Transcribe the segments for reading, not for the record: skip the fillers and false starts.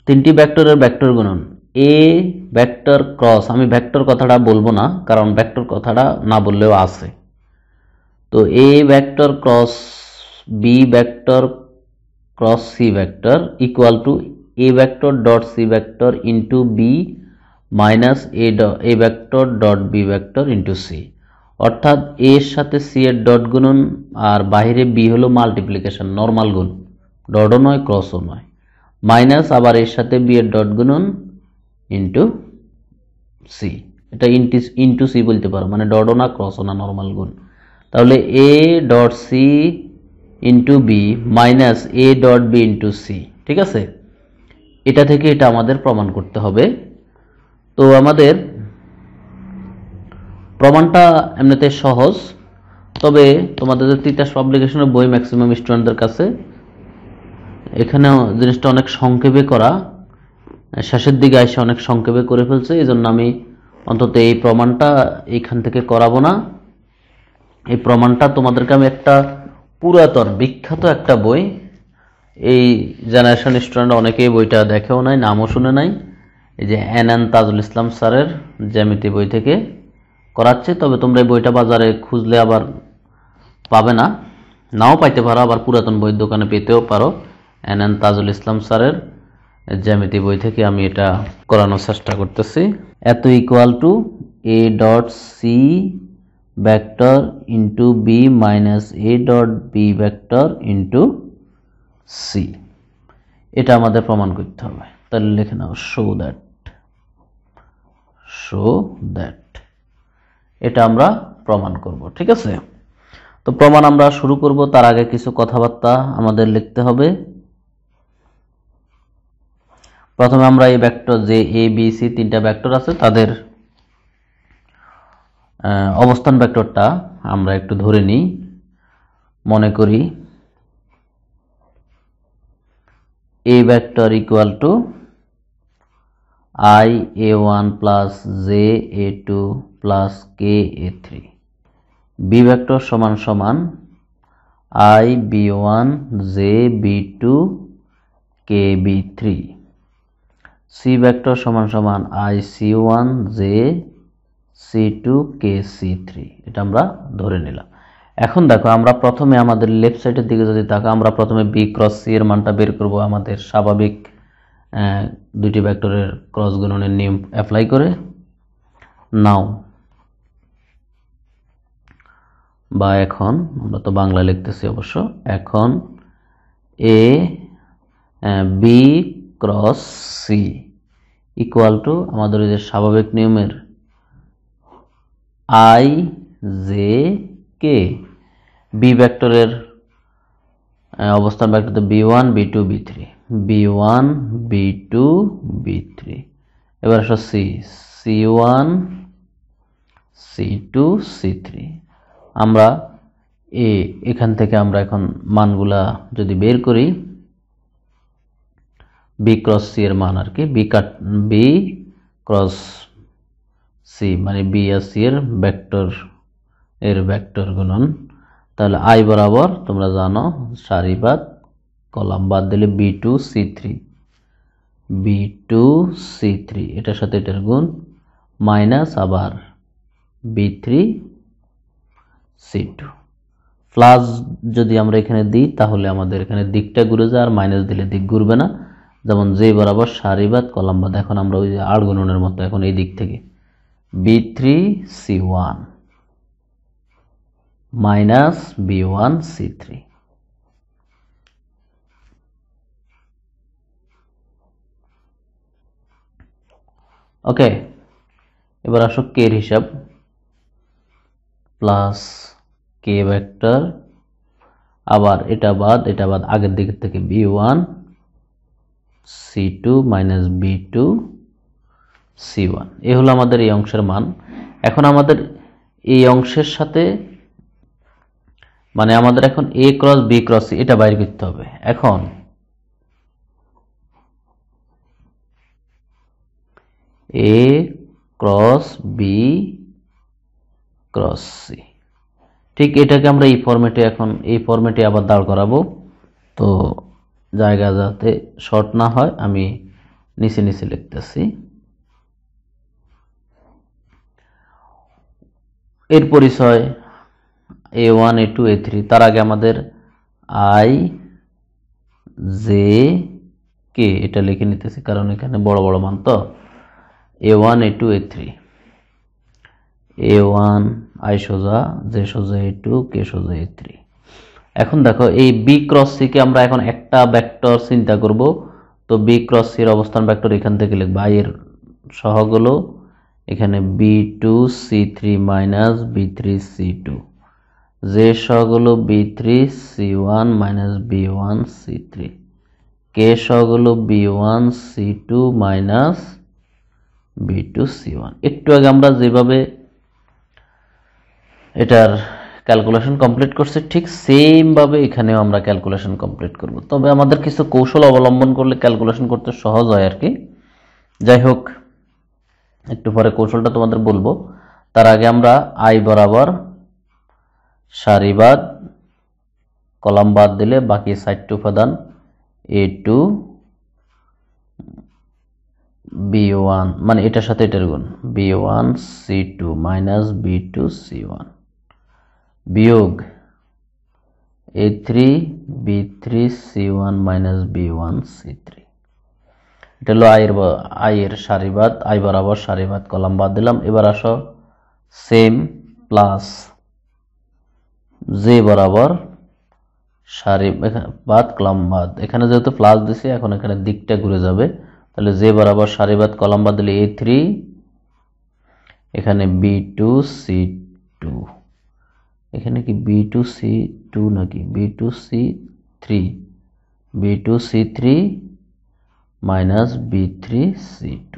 তিনটি ভেক্টরের ভেক্টর গুণন এ ভেক্টর ক্রস, আমি ভেক্টর কথাটা বলবো না কারণ ভেক্টর কথাটা না বললেও আছে। তো A vector cross B vector cross C vector equal to A vector dot C vector into B minus A vector dot B vector into C. অর্থাৎ এ এর সাথে সি এর ডট গুণন আর বাহিরে বি হলো মাল্টিপ্লিকেশন, নর্মাল গুণ, ডটও নয় ক্রসও নয়, মাইনাস আবার এর সাথে বি এর ডট গুণন ইন্টু সি। এটা ইন্টু সি বলতে পারো, মানে ডটও না ক্রসও না, নর্মাল গুণ। তাহলে A dot C into B minus A dot B into C, ঠিক আছে? এটা থেকে এটা আমাদের প্রমাণ করতে হবে। তো আমাদের প্রমাণটা এমনিতে সহজ, তবে তোমাদের যে তিতাস পাবলিকেশনের বই ম্যাক্সিমাম স্টুডেন্টদের কাছে, এখানে জিনিসটা অনেক সংক্ষেপে করা, শেষের দিকে এসে অনেক সংক্ষেপে করে ফেলছে। এই জন্য আমি অন্তত এই প্রমাণটা এইখান থেকে করাবো না। এই প্রমাণটা তোমাদেরকে আমি একটা পুরাতন বিখ্যাত একটা বই, এই জেনারেশন স্টুডেন্ট অনেকেই বইটা দেখেও নাই, নামও শুনে নাই, এই যে এন তাজুল ইসলাম স্যারের জ্যামিতি বই থেকে করাচ্ছে। তবে তোমরা এই বইটা বাজারে খুঁজলে আবার পাবে না, নাও পাইতে পারো, আবার পুরাতন বইয়ের দোকানে পেতেও পারো। এন তাজুল ইসলাম স্যারের জ্যামিতি বই থেকে আমি এটা করানোর চেষ্টা করতেছি। এত equal to A dot C vector into B minus A dot B vector into C, এটা আমাদের প্রমাণ করতে হবে। তাহলে লিখে নাও শো দ্যাট, এটা আমরা প্রমাণ করব, ঠিক আছে? তো প্রমাণ আমরা শুরু করব, তার আগে কিছু কথাবার্তা আমাদের লিখতে হবে। প্রথমে আমরা এই ভেক্টর যে এ বি সি তিনটা ভেক্টর আছে তাদের অবস্থান ভেক্টরটা আমরা একটু ধরে নিই। মনে করি a vector equal to I a1 plus j a2 plus k a3, b vector সমান সমান I b1 j b2 k b3, c vector সমান সমান I c1 j c2 k c3, এটা আমরা ধরে নিলাম। এখন দেখো আমরা প্রথমে আমাদের লেফট সাইডের দিকে যদি তাকা, আমরা প্রথমে বি ক্রস সি এর মানটা বের করব আমাদের স্বাভাবিক দুইটি ভেক্টরের ক্রস গুণনের নিয়ম অ্যাপ্লাই করে। নাও বা এখন আমরা তো বাংলা লিখতেছি অবশ্য, এখন A B cross C equal to আমাদের ওই যে স্বাভাবিক নিয়মের আই জে কে, বি ভেক্টরের অবস্থান ভেক্টর তো b1 b2 b3, b1 b2 b3। এবার আসো সি, c1 c2 c3। আমরা এখান থেকে আমরা এখন মানগুলা যদি বের করি, বি ক্রস সি এর মান আর কি, বি ক্রস সি মানে বি আর সি এর ভেক্টর গুণন। তাহলে আই বরাবর তোমরা জানো সারি বাদ কলাম বাদ দিলে b2 c3, এটার সাথে এটার গুণ মাইনাস আবার b3 c2 প্লাস যদি আমরা এখানে দিই তাহলে আমাদের এখানে দিকটা ঘুরে যায়, আর মাইনাস দিলে দিক ঘুরবে না। যেমন যে বরাবর সারি বাদ কলাম বাদ, এখন আমরা ওই যে আর গুণনের মতো এখন এই দিক থেকে b3 c1 minus b1 c3। ওকে, এবার আসো কে এর হিসাব, প্লাস কে ভেক্টর, আবার এটা বাদ আগের দিকের থেকে b1 c2 minus b2 c1, এই হলো আমাদের এই অংশের মান। এখন আমাদের এই অংশের সাথে মানে আমাদের এখন এ ক্রস বি ক্রস সি এটা বাইর করতে হবে। এখন এ ক্রস বি ক্রস সি, ঠিক এটাকে আমরা এই ফরম্যাটে এখন এই ফরম্যাটে আবার দাঁড় করাবো। তো জায়গা যাতে শর্ট না হয় আমি নিচে নিচে লিখতেছি। এর পরিচয় A1 A2 A3, তার আগে আমাদের I J K এটা লিখে নিতেছি, কারণ এখানে বড় বড় মান তো। A1 A2 A3, A1 I সোজা, J সোজা A2, K সোজা A3। এখন দেখো এই B ক্রস C কে আমরা এখন একটা ভেক্টর চিন্তা করব। তো B ক্রস C এর অবস্থান ভেক্টর এখান থেকে লিখব। I এর সহগগুলো এখানে B2 C3 minus B3 C2, J সহগগুলো B3 C1 minus B1 C3, K সহগগুলো B1 C2 minus B2 C1। একটু আগে আমরা যেভাবে এটার ক্যালকুলেশন কমপ্লিট করছি ঠিক সেম ভাবে এখানেও আমরা ক্যালকুলেশন কমপ্লিট করব। তবে আমাদের কিছু কৌশল অবলম্বন করলে ক্যালকুলেশন করতে সহজ হয় আর কি। যাই হোক, একটু পরে কৌশলটা তোমাদের বলবো। তার আগে আমরা I বরাবর সারিবাদ কলাম বাদ দিলে বাকি 4টি উপাদান A2 B1 মানে এটার সাথে এটার গুণ B1 C2 minus B2 C1 বিয়োগ A3 B3 C1 minus B1 C3। এটা হলো I এর সারিবাদ, I বরাবর সারিবাদ কলাম বাদ দিলাম। এবার আসো সেম প্লাস J বরাবর সারিবাদ কলাম বাদ। এখানে যেহেতু প্লাস দিছি এখন এখানে দিকটা ঘুরে যাবে, তাহলে J বরাবর সারিবাদ কলাম বাদ দিলে A3, এখানে B2 C2, এখানে কি B2 C2 নাকি B2 C3, B2 C3 minus B3 C2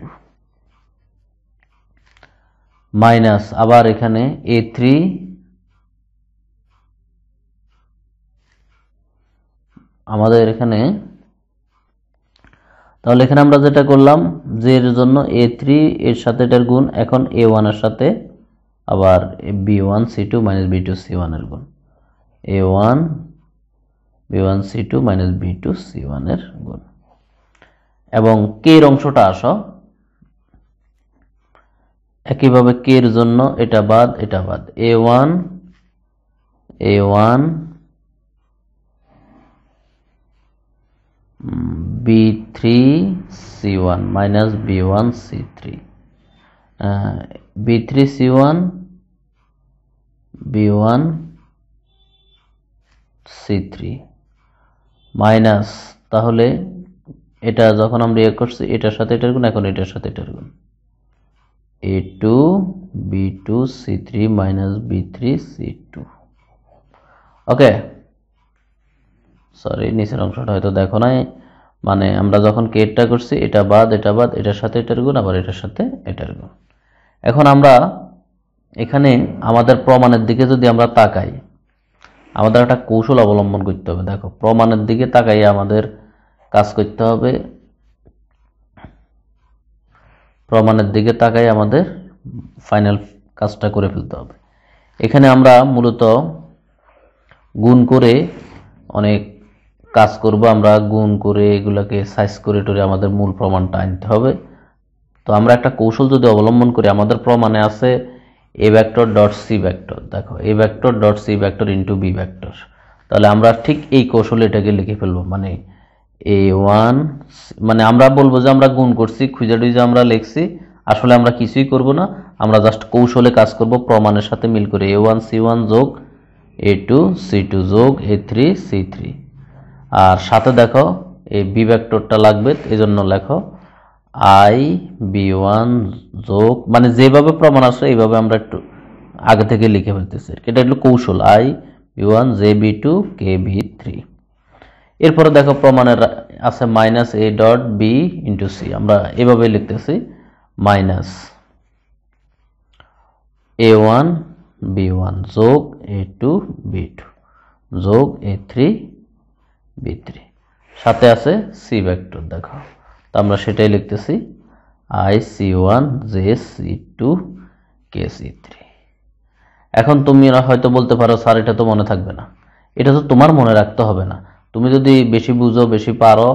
minus আবার এখানে A3 আমাদের এখানে, তাহলে এখানে আমরা যেটা করলাম J এর জন্য A3 এর সাথে এটার গুণ, এখন A1 এর সাথে আবার B1 C2 minus B2 C1 এর গুণ, A1 B1 C2 minus B2 C1 এর গুণ। এবং K এর অংশটা আসো একইভাবে K এর জন্য এটা বাদ এটা বাদ, A1 B3 C1 minus B1 C3, B3 C1 B1 C3 minus, তাহলে এটা যখন আমরা ইয়ে করছি এটার সাথে এটার গুণ, এখন এটার সাথে এটার গুণ A2 B2 C3 minus B3 C2। ওকে, সরি নিচের অংশটা হয়তো দেখো নাই, মানে আমরা যখন কেটটা করছি এটা বাদ এটা বাদ, এটার সাথে এটার গুণ আবার এটার সাথে এটার গুণ। এখন আমরা এখানে আমাদের প্রমাণের দিকে যদি আমরা তাকাই, আমাদের একটা কৌশল অবলম্বন করতে হবে। দেখো প্রমাণের দিকে তাকাই আমাদের কাজ করতে হবে, প্রমাণের দিকে তাকাই আমাদের ফাইনাল কাজটা করে ফেলতে হবে। এখানে আমরা মূলত গুণ করে অনেক কাজ করব, আমরা গুণ করে এগুলোকে সাইজ করে টরে আমাদের মূল প্রমাণটা আনতে হবে। তো আমরা একটা কৌশল যদি অবলম্বন করি, আমাদের প্রমাণে আছে A vector dot C vector, দেখো A vector dot C vector into B vector, তাহলে আমরা ঠিক এই কৌশলে এটাকে লিখে ফেলবো। মানে A1 মানে আমরা বলবো যে আমরা গুণ করছি, খুঁজে টুজে আমরা লিখছি, আসলে আমরা কিছুই করব না, আমরা জাস্ট কৌশলে কাজ করব প্রমাণের সাথে মিল করে। A1 C1 যোগ A2 C2 যোগ A3 C3, আর সাথে দেখো এই B ভেক্টরটা লাগবে, এজন্য লেখো I B1 যোগ, মানে যেভাবে প্রমাণ আসে এইভাবে আমরা একটু আগে থেকে লিখে ফেলতেছি, এটা হলো কৌশল I B1 J B2 K B3। এরপরে দেখো প্রমাণের আছে minus A dot B into C, আমরা এভাবে লিখতেছি মাইনাস A1 B1 যোগ A2 B2 যোগ A3 B3, সাথে আছে C ভেক্টর। দেখো তো আমরা সেটাই লিখতেছি I C1 J C2 K C3। এখন তুমি হয়তো বলতে পারো স্যার এটা তো মনে থাকবে না, এটা তো তোমার মনে রাখতে হবে না, তুমি যদি বেশি বুঝো বেশি পারো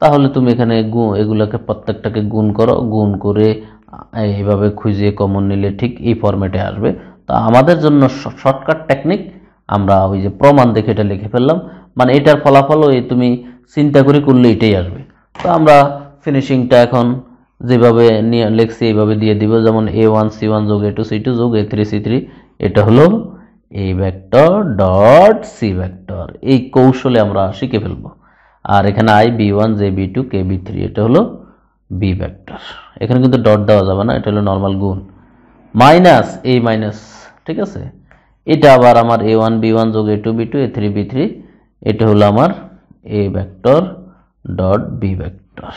তাহলে তুমি এখানে এগুলোকে প্রত্যেকটাকে গুণ করো, গুণ করে এইভাবে খুঁজে কমন নিলে ঠিক এই ফরম্যাটে আসবে। তো আমাদের জন্য শর্টকাট টেকনিক, আমরা ওই যে প্রমাণ দেখে এটা লিখে ফেললাম, মানে এটার ফলাফলও তুমি চিন্তা করে করলে এটাই আসবে। তো আমরা ফিনিশিংটা এখন যেভাবে নিয়ে লিখছি এইভাবে দিয়ে দিব, যেমন a1 c1 যোগ a2 c2 যোগ a3 c3, এটা হলো a vector dot c vector. এই কৌশলে আমরা শিখে ফেলবো। আর এখানে i b1 j b2 k b3, এটা হলো b ভেক্টর। এখানে কিন্তু ডট দেওয়া যাবে না, এটা হলো নরমাল গুণ, মাইনাস a মাইনাস, ঠিক আছে। এটা আবার আমার a1 b1 যোগ a2 b2 a3 b3, এটা হলো আমার a vector dot b vector.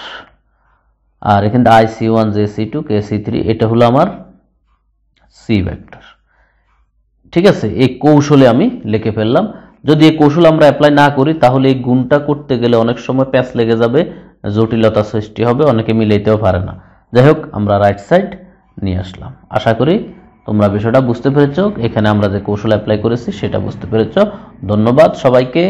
আর এখানে i c1 j c2 k c3, এটা হলো আমার c ভেক্টর, ঠিক আছে। এই কৌশলে আমি লিখে ফেললাম। যদি এই কৌশল আমরা অ্যাপ্লাই না করি তাহলে এই গুণটা করতে গেলে অনেক সময় প্যাচ লেগে যাবে, জটিলতা সৃষ্টি হবে, অনেকে মিলাইতেও পারে না। যাই হোক, আমরা রাইট সাইড নিয়ে আসলাম। আশা করি তোমরা বিষয়টা বুঝতে পেরেছো। এখানে আমরা যে কৌশল অ্যাপ্লাই করেছি সেটা বুঝতে পেরেছো। ধন্যবাদ সবাইকে।